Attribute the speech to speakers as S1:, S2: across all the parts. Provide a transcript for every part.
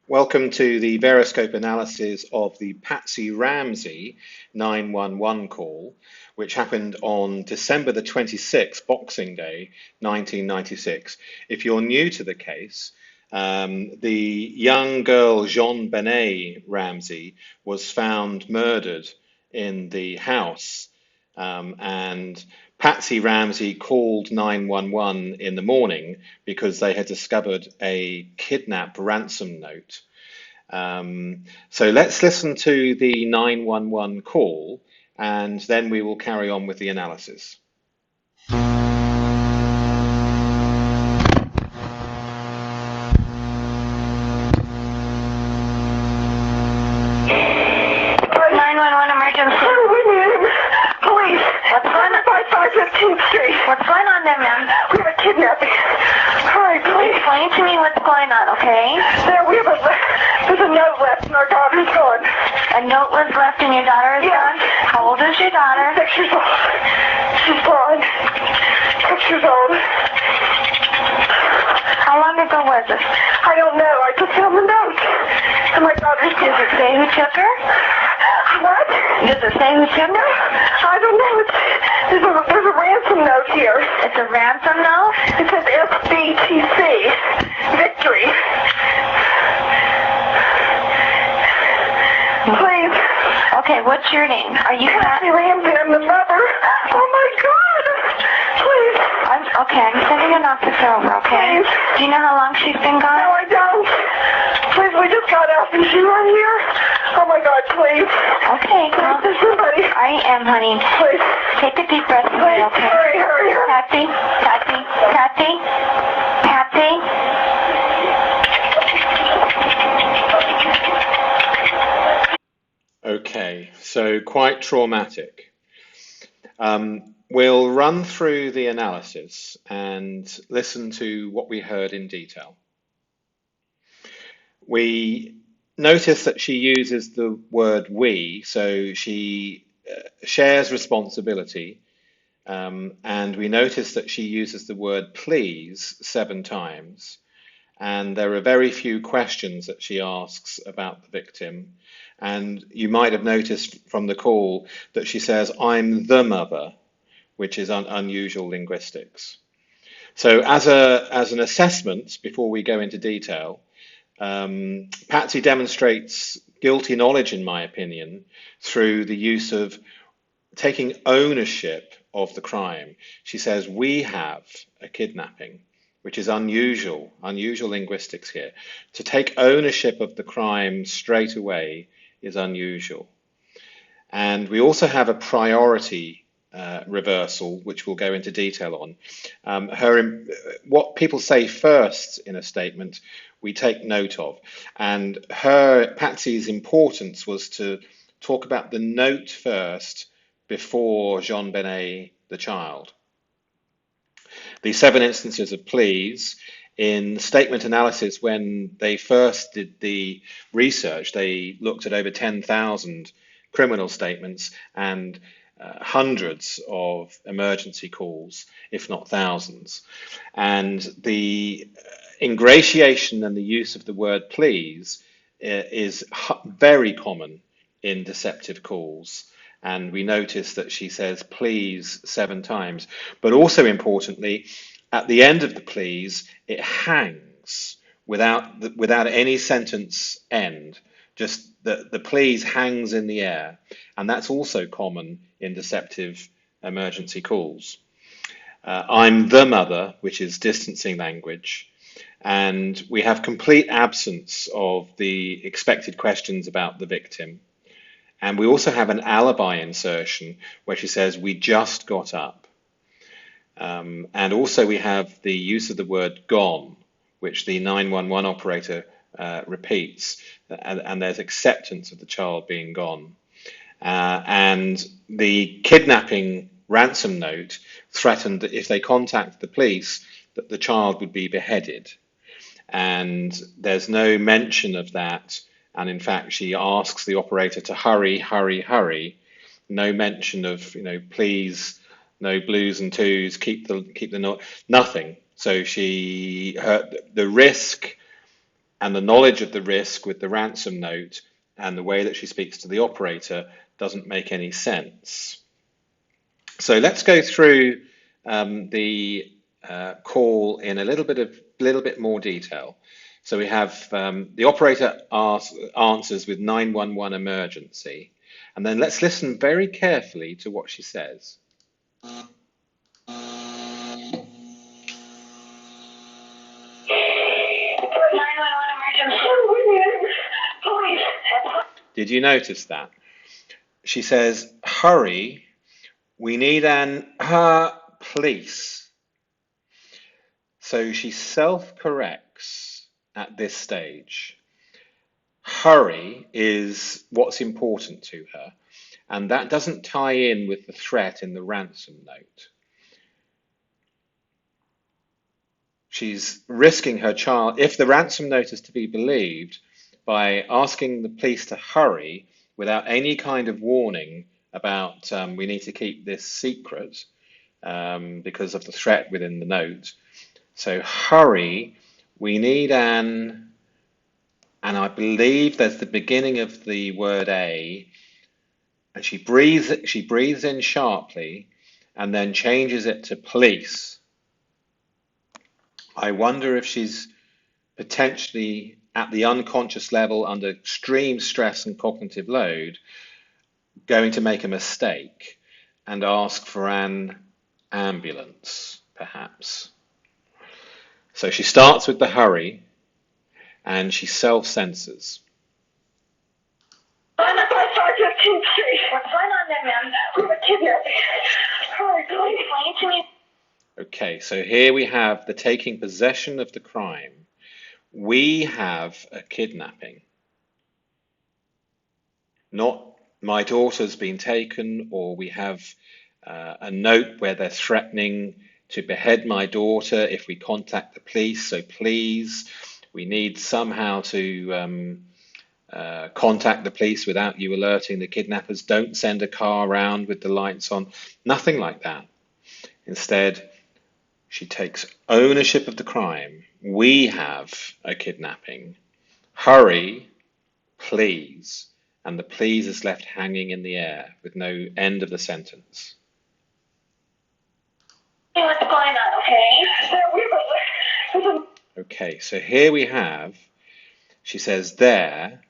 S1: Welcome to the VEROSCOPE analysis of the Patsy Ramsey 911 call, which happened on December the 26th, Boxing Day, 1996. If you're new to the case, the young girl JonBenét Ramsey was found murdered in the house, and Patsy Ramsey called 911 in the morning because they had discovered a kidnap ransom note. So let's listen to the 911 call and then we will carry on with the analysis.
S2: What's going on there, ma'am?
S3: We have a kidnapping. Hurry, please.
S2: Explain to me what's going on, okay?
S3: There's a note left and our daughter's gone.
S2: A note was left and your daughter is gone? How old is your daughter?
S3: 6 years old. She's gone. 6 years old.
S2: How long ago was this?
S3: I don't know. I just found the note. And my daughter's gone.
S2: Does it say who took her?
S3: What?
S2: Does it say who took her?
S3: I don't know. There's a ransom note here.
S2: It's a ransom note?
S3: It says FBTC. Victory. Please.
S2: Okay, what's your name? Are you
S3: Patsy Ramsey? I'm the mother. Oh my God. Please.
S2: I'm sending an officer over, okay?
S3: Please.
S2: Do you know how long she's been gone?
S3: No, I don't. Please, we just got out. Is she right here? Oh my God, please.
S2: Okay, well,
S3: There's somebody.
S2: I am, honey.
S3: Please.
S2: Take a deep breath,
S3: Please,
S2: okay?
S3: hurry.
S2: Patsy.
S1: Okay, so quite traumatic. We'll run through the analysis and listen to what we heard in detail. We notice that she uses the word we, so she shares responsibility, and we notice that she uses the word please 7 times, and there are very few questions that she asks about the victim. And you might have noticed from the call that she says, I'm the mother, which is unusual linguistics. So as an assessment, before we go into detail, Patsy demonstrates guilty knowledge, in my opinion, through the use of taking ownership of the crime. She says, we have a kidnapping, which is unusual linguistics here. To take ownership of the crime straight away is unusual. And we also have a priority reversal, which we'll go into detail on. What people say first in a statement, we take note of. And Patsy's importance was to talk about the note first before JonBenét, the child. The 7 instances of please. In statement analysis, when they first did the research, they looked at over 10,000 criminal statements and hundreds of emergency calls, if not thousands. And the ingratiation and the use of the word please is very common in deceptive calls. And we notice that she says please 7 times. But also importantly, at the end of the please, it hangs without any sentence end. Just the please hangs in the air. And that's also common in deceptive emergency calls. I'm the mother, which is distancing language. And we have complete absence of the expected questions about the victim. And we also have an alibi insertion where she says, we just got up. And also we have the use of the word gone, which the 911 operator repeats, and there's acceptance of the child being gone. And the kidnapping ransom note threatened that if they contacted the police, that the child would be beheaded. And there's no mention of that. And in fact, she asks the operator to hurry. No mention of, please, no blues and twos, keep the note, nothing. So the risk and the knowledge of the risk with the ransom note and the way that she speaks to the operator doesn't make any sense. So let's go through the call in a little bit more detail. So we have the operator answers with 911 emergency, and then let's listen very carefully to what she says.
S2: 911 emergency. Police.
S1: Did you notice that? She says, hurry, we need an police. So she self-corrects at this stage. Hurry is what's important to her, and that doesn't tie in with the threat in the ransom note. She's risking her child, if the ransom note is to be believed, by asking the police to hurry without any kind of warning about we need to keep this secret because of the threat within the note. So hurry, we need an, and I believe there's the beginning of the word a, and she breathes in sharply and then changes it to police. I wonder if she's potentially at the unconscious level under extreme stress and cognitive load going to make a mistake and ask for an ambulance, perhaps. So she starts with the hurry and she self-censors.
S3: I'm at 515th Street.
S2: What's going on there, ma'am?
S3: We have a kidnapping. Hurry, please.
S2: Explain it to me.
S1: Okay, so here we have the taking possession of the crime. We have a kidnapping. Not my daughter's been taken, or we have a note where they're threatening to behead my daughter if we contact the police. So please, we need somehow to contact the police without you alerting the kidnappers. Don't send a car around with the lights on. Nothing like that. Instead, she takes ownership of the crime. We have a kidnapping. Hurry, please. And the please is left hanging in the air with no end of the sentence.
S2: Hey, what's going on, okay?
S1: Okay, so here we have, she says there,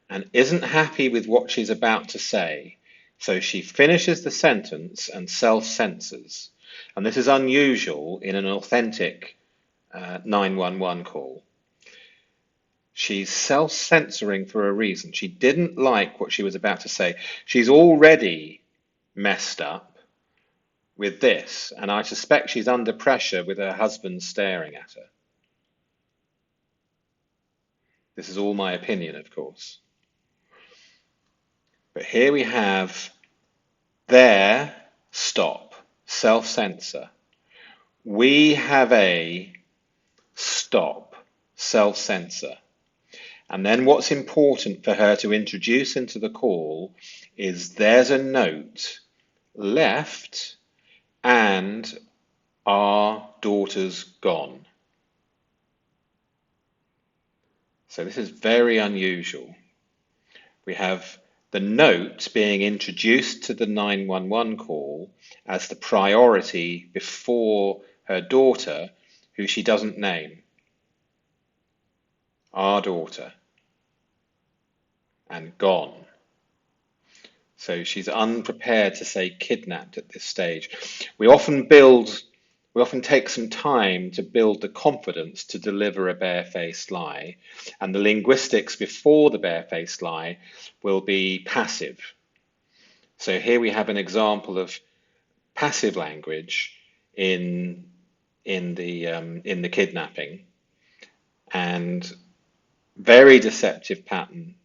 S1: and isn't happy with what she's about to say. So she finishes the sentence and self-censors. And this is unusual in an authentic 911 call. She's self-censoring for a reason. She didn't like what she was about to say. She's already messed up with this, and I suspect she's under pressure with her husband staring at her. This is all my opinion, of course. But here we have there, stop, self-censor. We have a stop, self-censor. And then what's important for her to introduce into the call is there's a note left and our daughter's gone. So this is very unusual. We have the note being introduced to the 911 call as the priority before her daughter, who she doesn't name. Our daughter. And gone. So she's unprepared to say kidnapped at this stage. We often take some time to build the confidence to deliver a barefaced lie, and the linguistics before the barefaced lie will be passive. So here we have an example of passive language in the kidnapping, and very deceptive pattern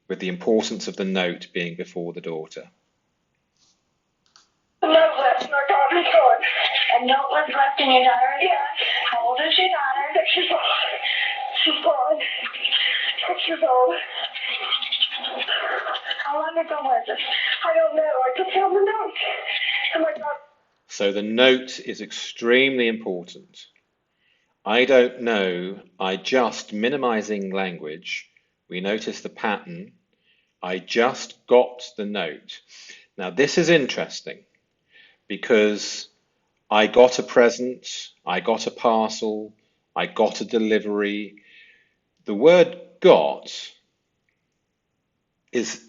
S1: with the importance of the note being before the daughter.
S3: A note left in our daughter's phone.
S2: A note was left in your daughter?
S3: Yeah.
S2: How old is your daughter?
S3: 6 years old. She's gone. 6 years old.
S2: How long ago was it?
S3: I don't know. I just found the note. Oh my God.
S1: So the note is extremely important. I don't know, I just, minimizing language, we notice the pattern, I just got the note. Now this is interesting because I got a present, I got a parcel, I got a delivery. The word got is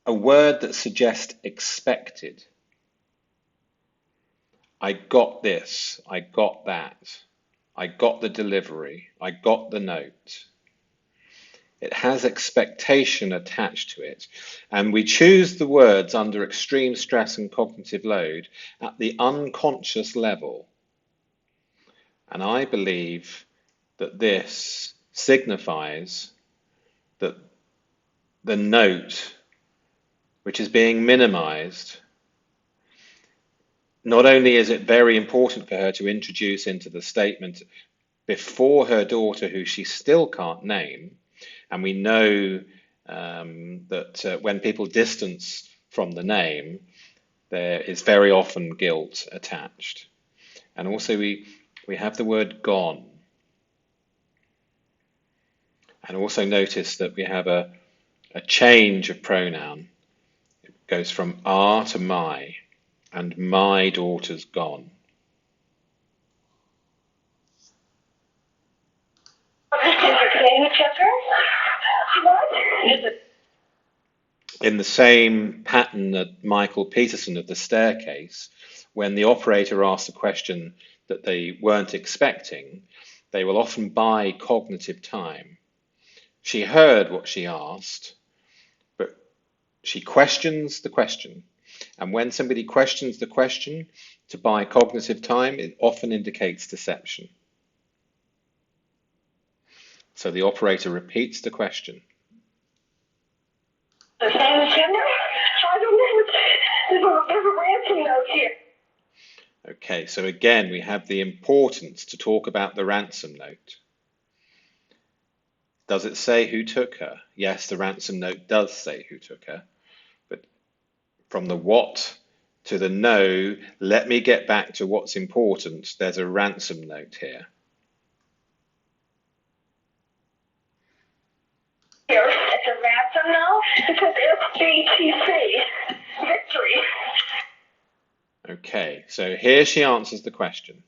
S1: a word that suggests expected. I got this, I got that, I got the delivery, I got the note. It has expectation attached to it, and we choose the words under extreme stress and cognitive load at the unconscious level. And I believe that this signifies that the note, which is being minimized, not only is it very important for her to introduce into the statement before her daughter, who she still can't name, and we know that when people distance from the name, there is very often guilt attached. And also we have the word gone. And also notice that we have a change of pronoun. It goes from our to my, and my daughter's gone. In the same pattern that Michael Peterson of the staircase, when the operator asks a question that they weren't expecting, they will often buy cognitive time. She heard what she asked, but she questions the question. And when somebody questions the question to buy cognitive time, it often indicates deception. So the operator repeats the question.
S3: The same as him? I don't know. There's a ransom note here.
S1: Okay, so again, we have the importance to talk about the ransom note. Does it say who took her? Yes, the ransom note does say who took her. But from the what to the no, let me get back to what's important. There's a ransom note here.
S3: Here, it's a ransom note. It says FBTC. Victory.
S1: Okay, so here she answers the question.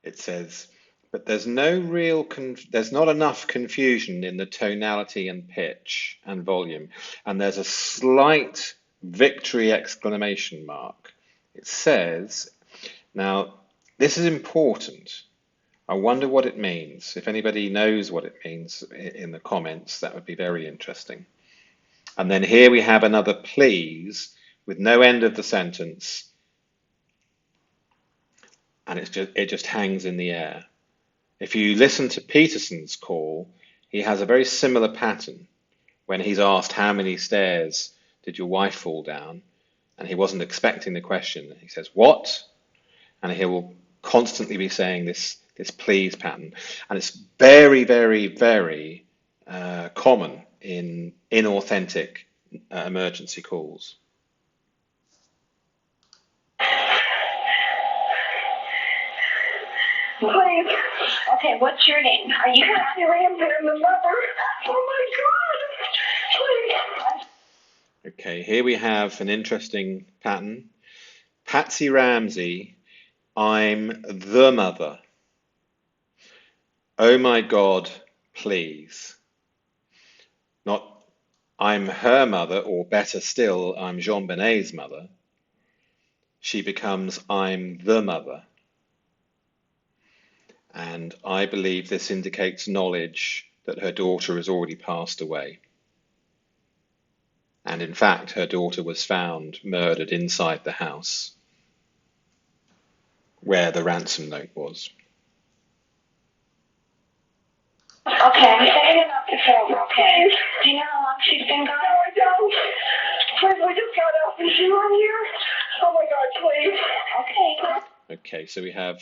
S1: It says, but there's there's not enough confusion in the tonality and pitch and volume, and there's a slight victory exclamation mark. It says, now this is important. I wonder what it means. If anybody knows what it means in the comments, that would be very interesting. And then here we have another please with no end of the sentence, and it just hangs in the air. If you listen to Peterson's call, he has a very similar pattern when he's asked how many stairs did your wife fall down, and he wasn't expecting the question. He says, what? And he will constantly be saying this please pattern. And it's very, very, very common in inauthentic emergency calls.
S3: Please. Okay, what's your name? Are you Patsy Ramsey? I'm the mother. Oh my God. Please.
S1: Okay, here we have an interesting pattern. Patsy Ramsey, I'm the mother. Oh my God, please. Not I'm her mother, or better still, I'm JonBenét's mother. She becomes I'm the mother. And I believe this indicates knowledge that her daughter has already passed away. And in fact, her daughter was found murdered inside the house where the ransom note was.
S3: Okay, I'm setting it up to film, okay? Do you know how long she's been gone? No, I don't. Please, we just got out. Is she on here? Oh my God, please. Okay.
S1: Okay, so we have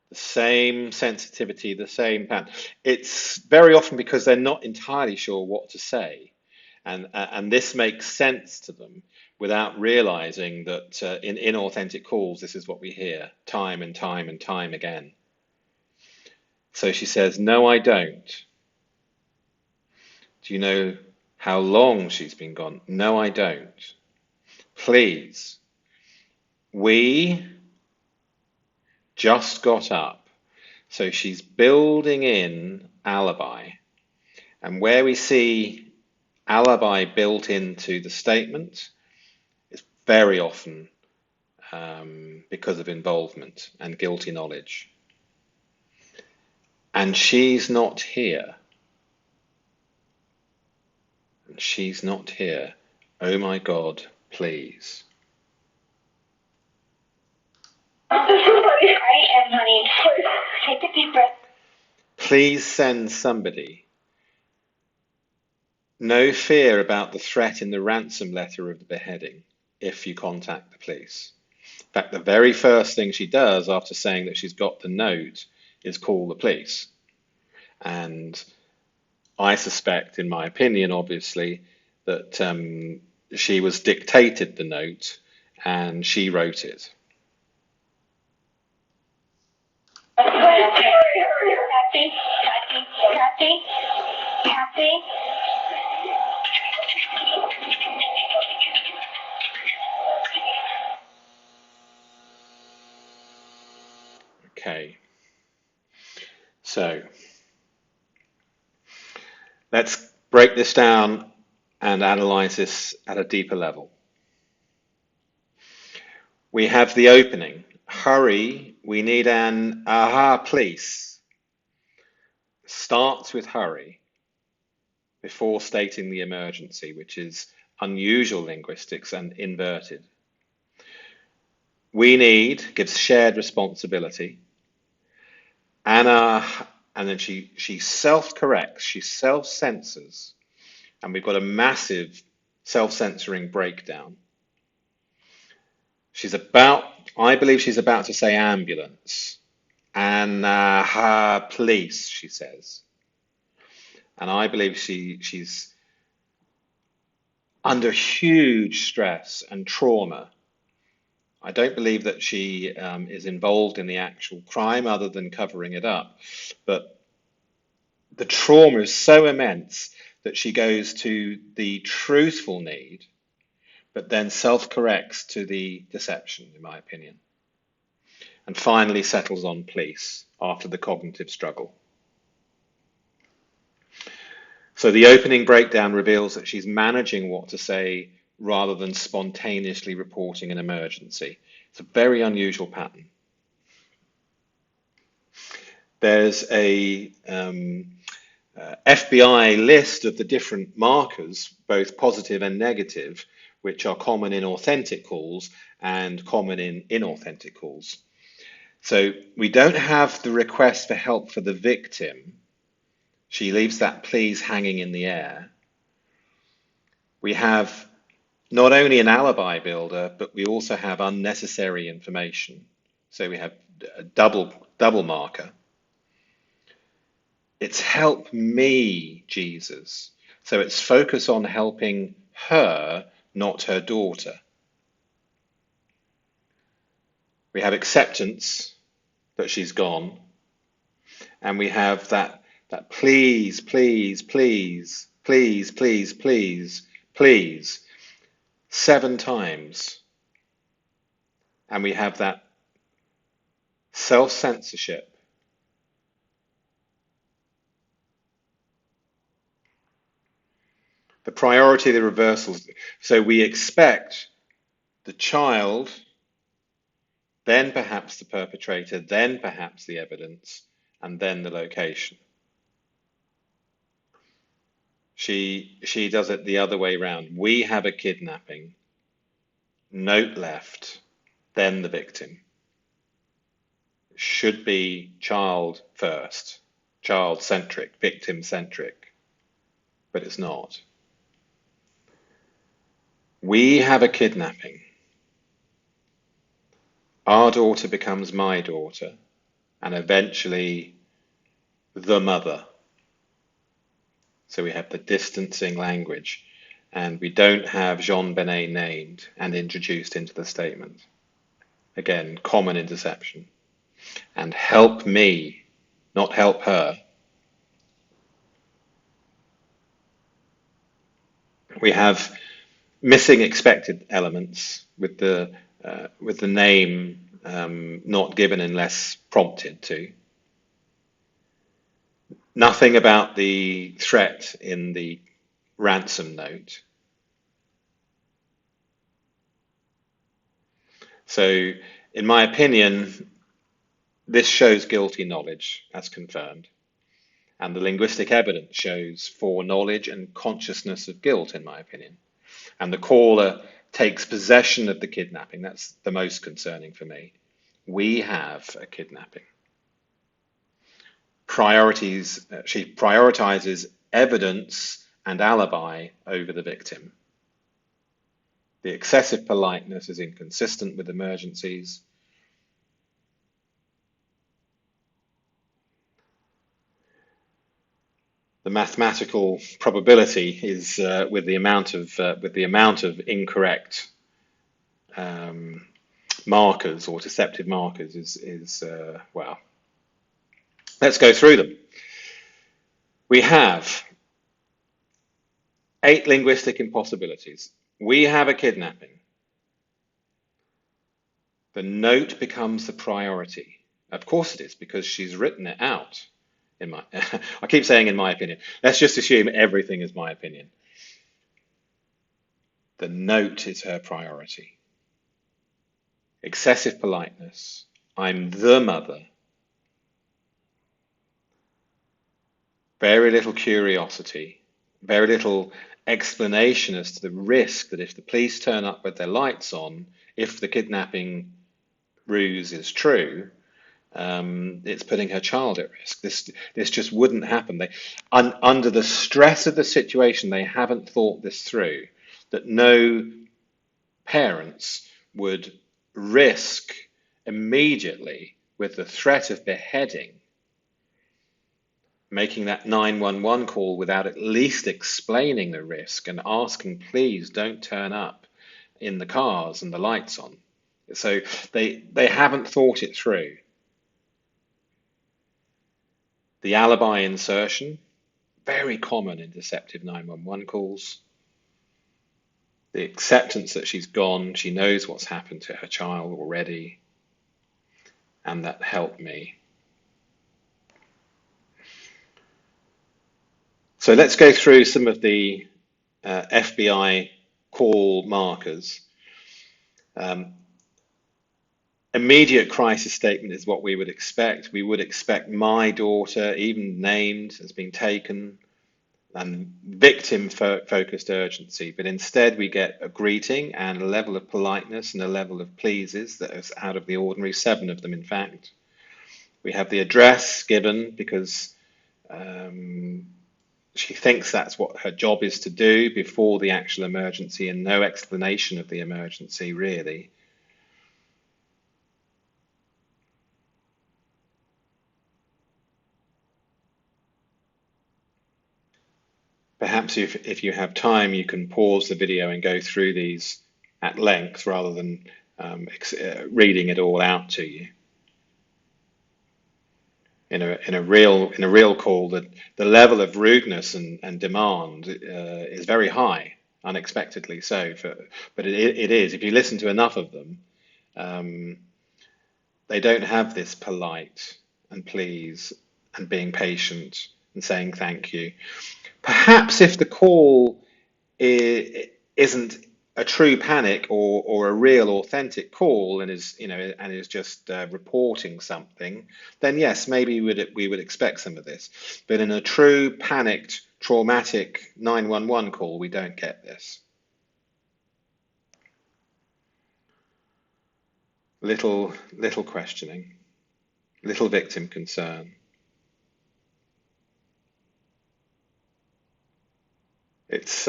S1: the same sensitivity, the same pattern. It's very often because they're not entirely sure what to say. And this makes sense to them without realizing that in inauthentic calls, this is what we hear time and time and time again. So she says, no, I don't. Do you know how long she's been gone? No, I don't. Please. We just got up. So she's building in alibi. And where we see alibi built into the statement is very often because of involvement and guilty knowledge. And she's not here. And she's not here. Oh my God, please.
S3: I am, honey. Take a deep breath.
S1: Please send somebody. No fear about the threat in the ransom letter of the beheading if you contact the police. In fact, the very first thing she does after saying that she's got the note is call the police. And I suspect, in my opinion, obviously, that she was dictated the note and she wrote it.
S3: Kathy.
S1: Okay. So let's break this down and analyze this at a deeper level. We have the opening. Hurry, we need an aha, please. Starts with hurry before stating the emergency, which is unusual linguistics and inverted. We need gives shared responsibility. Anna, and then she self-corrects, she self-censors, and we've got a massive self-censoring breakdown. I believe she's about to say ambulance. And police, she says. And I believe she's under huge stress and trauma. I don't believe that she is involved in the actual crime other than covering it up. But the trauma is so immense that she goes to the truthful need, but then self-corrects to the deception, in my opinion. And finally settles on police after the cognitive struggle. So the opening breakdown reveals that she's managing what to say rather than spontaneously reporting an emergency. It's a very unusual pattern. There's a FBI list of the different markers, both positive and negative, which are common in authentic calls and common in inauthentic calls. So we don't have the request for help for the victim. She leaves that please hanging in the air. We have not only an alibi builder, but we also have unnecessary information. So we have a double marker. It's help me, Jesus. So it's focus on helping her, not her daughter. We have acceptance that she's gone. And we have that please, please, please, please, please, please, please, 7 times. And we have that self-censorship. The priority of the reversals. So we expect the child, then perhaps the perpetrator, then perhaps the evidence, and then the location. She does it the other way around. We have a kidnapping, note left, then the victim. It should be child first, child-centric, victim-centric, but it's not. We have a kidnapping. Our daughter becomes my daughter, and eventually the mother. So we have the distancing language, and we don't have JonBenét named and introduced into the statement. Again, common in deception. And help me, not help her. We have missing expected elements with the name not given unless prompted to. Nothing about the threat in the ransom note. So, in my opinion, this shows guilty knowledge, as confirmed. And the linguistic evidence shows foreknowledge and consciousness of guilt, in my opinion. And the caller takes possession of the kidnapping. That's the most concerning for me. We have a kidnapping. She prioritizes evidence and alibi over the victim. The excessive politeness is inconsistent with emergencies. The mathematical probability is with the amount of incorrect markers or deceptive markers is well. Let's go through them. We have 8 linguistic impossibilities. We have a kidnapping. The note becomes the priority. Of course it is, because she's written it out. I keep saying in my opinion. Let's just assume everything is my opinion. The note is her priority. Excessive politeness. I'm the mother. Very little curiosity. Very little explanation as to the risk that if the police turn up with their lights on, if the kidnapping ruse is true, it's putting her child at risk. This just wouldn't happen. Under the stress of the situation, they haven't thought this through, that no parents would risk immediately, with the threat of beheading, making that 911 call without at least explaining the risk and asking, please don't turn up in the cars and the lights on. So they haven't thought it through. The alibi insertion, very common in deceptive 911 calls. The acceptance that she's gone, she knows what's happened to her child already, and that helped me. So let's go through some of the FBI call markers. Immediate crisis statement is what we would expect. We would expect my daughter, even named, as being taken, and victim-focused urgency. But instead we get a greeting and a level of politeness and a level of pleases that is out of the ordinary, 7 of them in fact. We have the address given because she thinks that's what her job is to do before the actual emergency, and no explanation of the emergency really. Perhaps if you have time, you can pause the video and go through these at length rather than reading it all out to you. In a real call, the level of rudeness and demand is very high, unexpectedly so. But it is. If you listen to enough of them, they don't have this polite and please and being patient and saying thank you. Perhaps if the call isn't a true panic or a real authentic call and is just reporting something, then yes, maybe we would expect some of this. But in a true panicked, traumatic 911 call, we don't get this. Little questioning, little victim concern. It's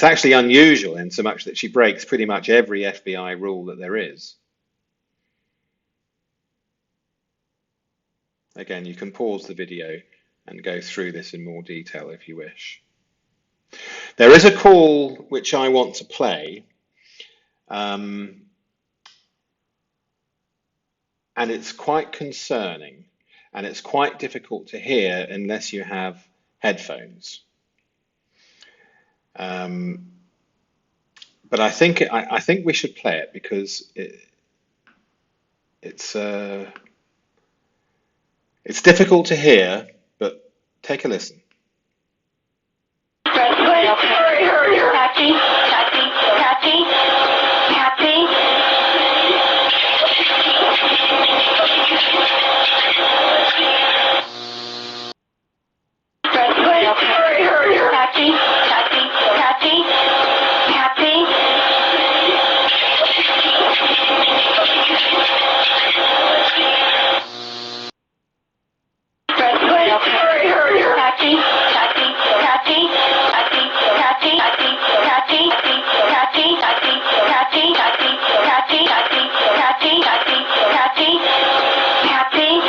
S1: actually unusual in so much that she breaks pretty much every FBI rule that there is. Again, you can pause the video and go through this in more detail if you wish. There is a call which I want to play, and it's quite concerning. and it's quite difficult to hear unless you have headphones. But I think we should play it because it's difficult to hear, but take a listen.
S2: Patsy, Patsy, Patsy, Patsy. Patsy, Patsy, Patsy, Patsy. Patsy, Patsy, Patsy, Patsy, Patsy, Patsy, Patsy, Patsy, Patsy, Patsy, Patsy, Patsy, Patsy, Patsy, Patsy, Patsy.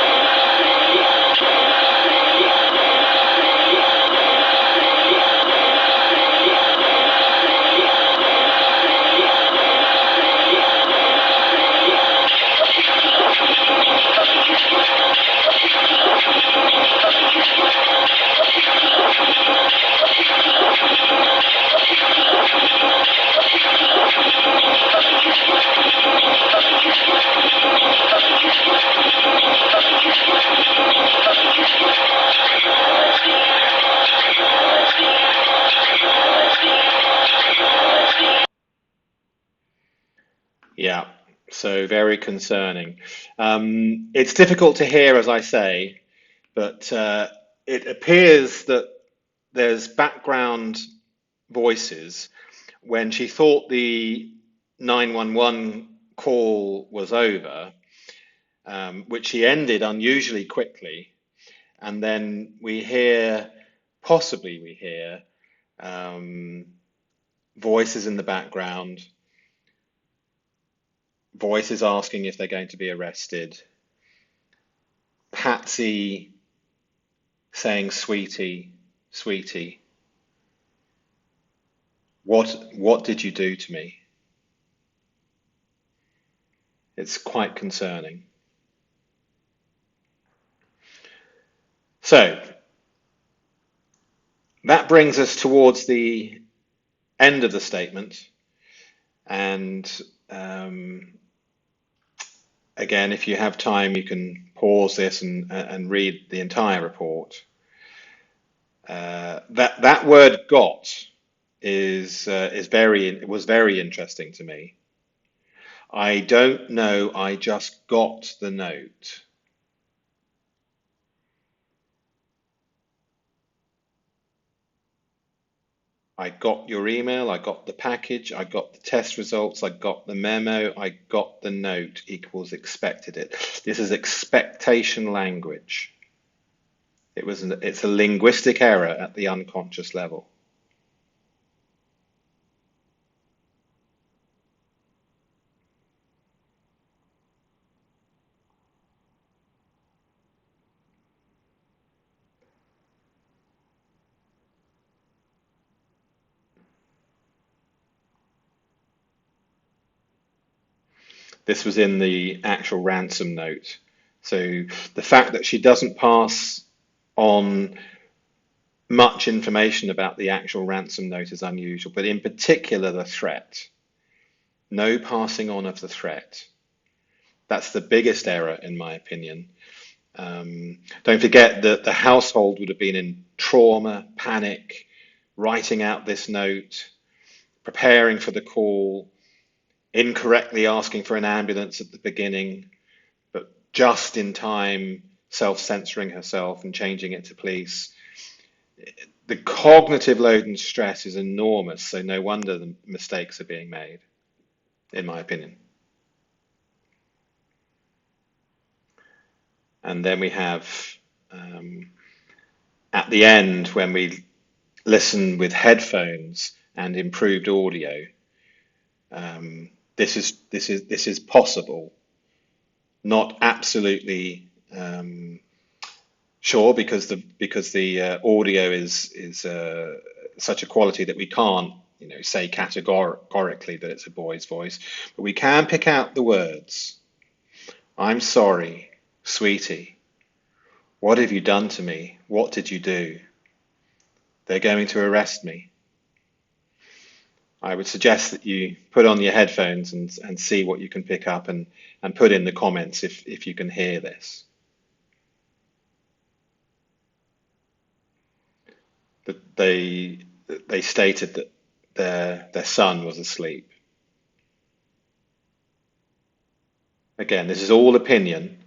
S1: Yeah, so very concerning. It's difficult to hear, as I say, but it appears that there's background voices when she thought the 911 call was over, which she ended unusually quickly, and then possibly we hear voices in the background, voices asking if they're going to be arrested, Patsy saying, "Sweetie, sweetie, what did you do to me?" It's quite concerning. So that brings us towards the end of the statement. And again, if you have time, you can pause this and read the entire report. That word "got" was very interesting to me. I don't know, I just got the note. I got your email, I got the package, I got the test results, I got the memo, I got the note equals expected it. This is expectation language. It's a linguistic error at the unconscious level. This was in the actual ransom note. So the fact that she doesn't pass on much information about the actual ransom note is unusual, but in particular the threat. No passing on of the threat. That's the biggest error, in my opinion. Don't forget that the household would have been in trauma, panic, writing out this note, preparing for the call, incorrectly asking for an ambulance at the beginning, but just in time self-censoring herself and changing it to police. The cognitive load and stress is enormous, so no wonder the mistakes are being made, in my opinion. And then we have, at the end, when we listen with headphones and improved audio, this is possible. Not absolutely sure, because the audio is such a quality that we can't say categorically that it's a boy's voice, but we can pick out the words. I'm sorry, sweetie. What have you done to me? What did you do? They're going to arrest me. I would suggest that you put on your headphones and see what you can pick up and put in the comments if you can hear this. That they stated that their son was asleep. Again, this is all opinion,